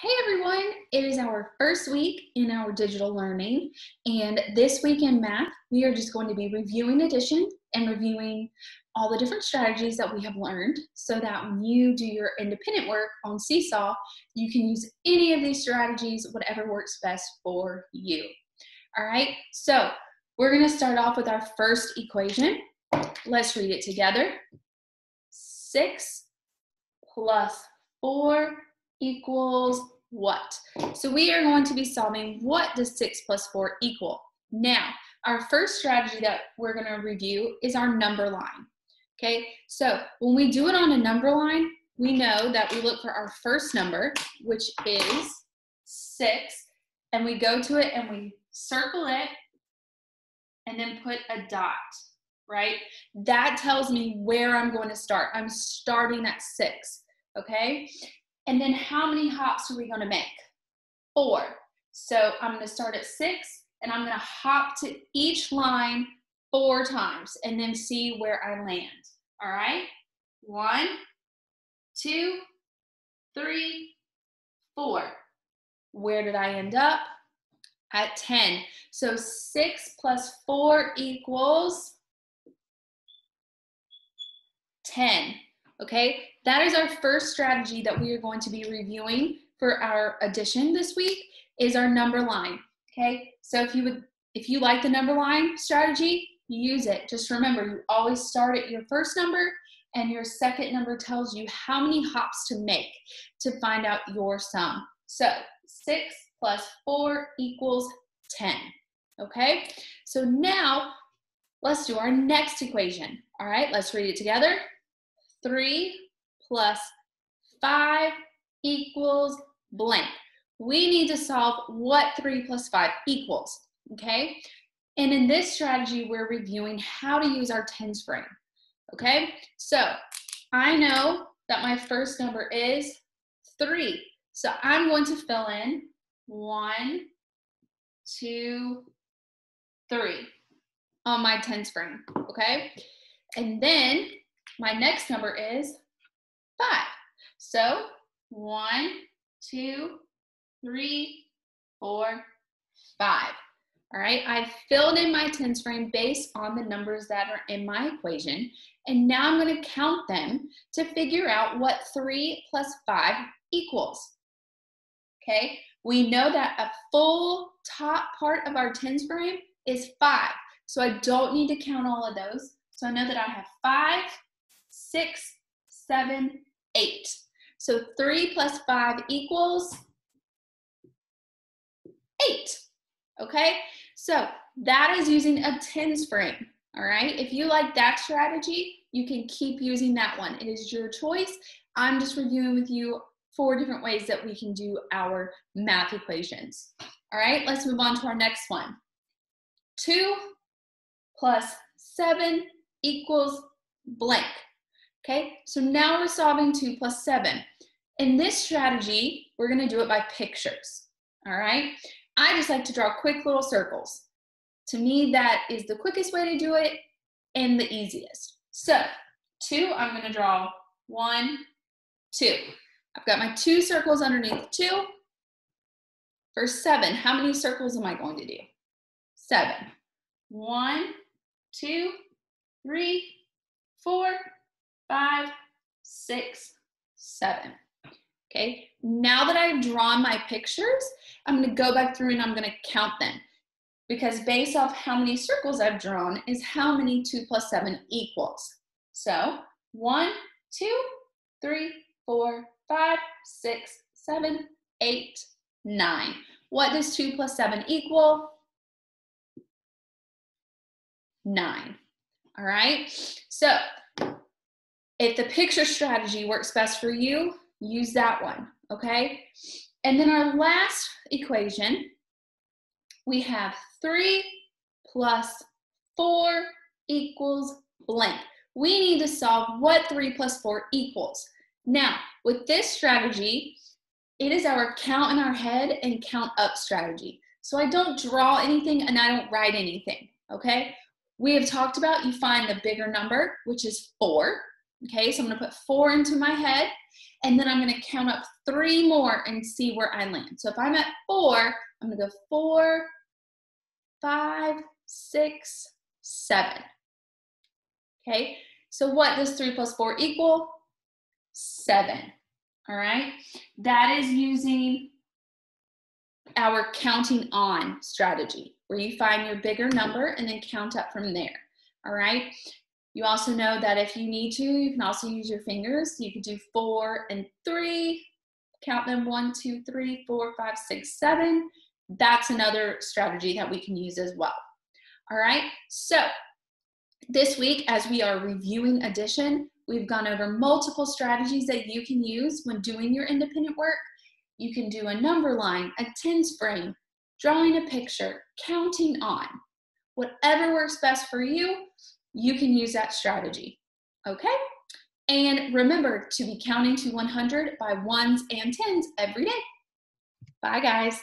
Hey everyone, it is our first week in our digital learning, and this week in math, we are just going to be reviewing addition and reviewing all the different strategies that we have learned so that when you do your independent work on Seesaw, you can use any of these strategies, whatever works best for you. All right, so we're going to start off with our first equation. Let's read it together. 6 plus 4 equals what? So we are going to be solving what does 6 plus 4 equal. Now, our first strategy that we're going to review is our number line. Okay, so when we do it on a number line, we know that we look for our first number, which is 6, and we go to it and we circle it and then put a dot, right? That tells me where I'm going to start. I'm starting at 6, okay? And then how many hops are we going to make? 4. So I'm going to start at 6, and I'm going to hop to each line 4 times and then see where I land. All right? 1, 2, 3, 4. Where did I end up? At 10. So 6 plus 4 equals 10. Okay, that is our first strategy that we are going to be reviewing for our addition this week is our number line. Okay, so if you like the number line strategy, you use it. Just remember, you always start at your first number, and your second number tells you how many hops to make to find out your sum. So 6 plus 4 equals 10. Okay, so now let's do our next equation. All right, let's read it together. 3 plus 5 equals blank. We need to solve what 3 plus 5 equals, okay? And in this strategy, we're reviewing how to use our tens frame, okay? So I know that my first number is 3. So I'm going to fill in 1, 2, 3 on my tens frame, okay? And then my next number is 5. So 1, 2, 3, 4, 5. All right, I've filled in my tens frame based on the numbers that are in my equation. And now I'm going to count them to figure out what 3 plus 5 equals. Okay, we know that a full top part of our tens frame is 5. So I don't need to count all of those. So I know that I have 5, 6, 7, 8. So 3 plus 5 equals 8. Okay, so that is using a tens frame. All right, if you like that strategy, you can keep using that one. It is your choice. I'm just reviewing with you 4 different ways that we can do our math equations. All right, let's move on to our next one. 2 plus 7 equals blank. Okay, so now we're solving 2 plus 7. In this strategy, we're going to do it by pictures. All right, I just like to draw quick little circles. To me, that is the quickest way to do it and the easiest. So 2, I'm going to draw 1, 2. I've got my 2 circles underneath 2. For 7, how many circles am I going to do? 7. 1, 2, 3, 4, 5, 6, 7. Okay, now that I've drawn my pictures, I'm going to go back through and I'm going to count them. Because based off how many circles I've drawn is how many 2 plus 7 equals. So 1, 2, 3, 4, 5, 6, 7, 8, 9. What does 2 plus 7 equal? 9. All right, so if the picture strategy works best for you, use that one, okay? And then our last equation, we have 3 plus 4 equals blank. We need to solve what 3 plus 4 equals. Now, with this strategy, it is our count in our head and count up strategy. So I don't draw anything and I don't write anything, okay? We have talked about you find the bigger number, which is 4. Okay, so I'm going to put 4 into my head, and then I'm gonna count up 3 more and see where I land. So if I'm at 4, I'm gonna go 4, 5, 6, 7. Okay, so what does 3 plus 4 equal? 7. All right, that is using our counting on strategy, where you find your bigger number and then count up from there. All right, you also know that if you need to, you can also use your fingers. You could do 4 and 3, count them 1, 2, 3, 4, 5, 6, 7. That's another strategy that we can use as well. All right, so this week, as we are reviewing addition, we've gone over multiple strategies that you can use when doing your independent work. You can do a number line, a tens frame, drawing a picture, counting on. Whatever works best for you, you can use that strategy, okay? And remember to be counting to 100 by ones and tens every day. Bye, guys.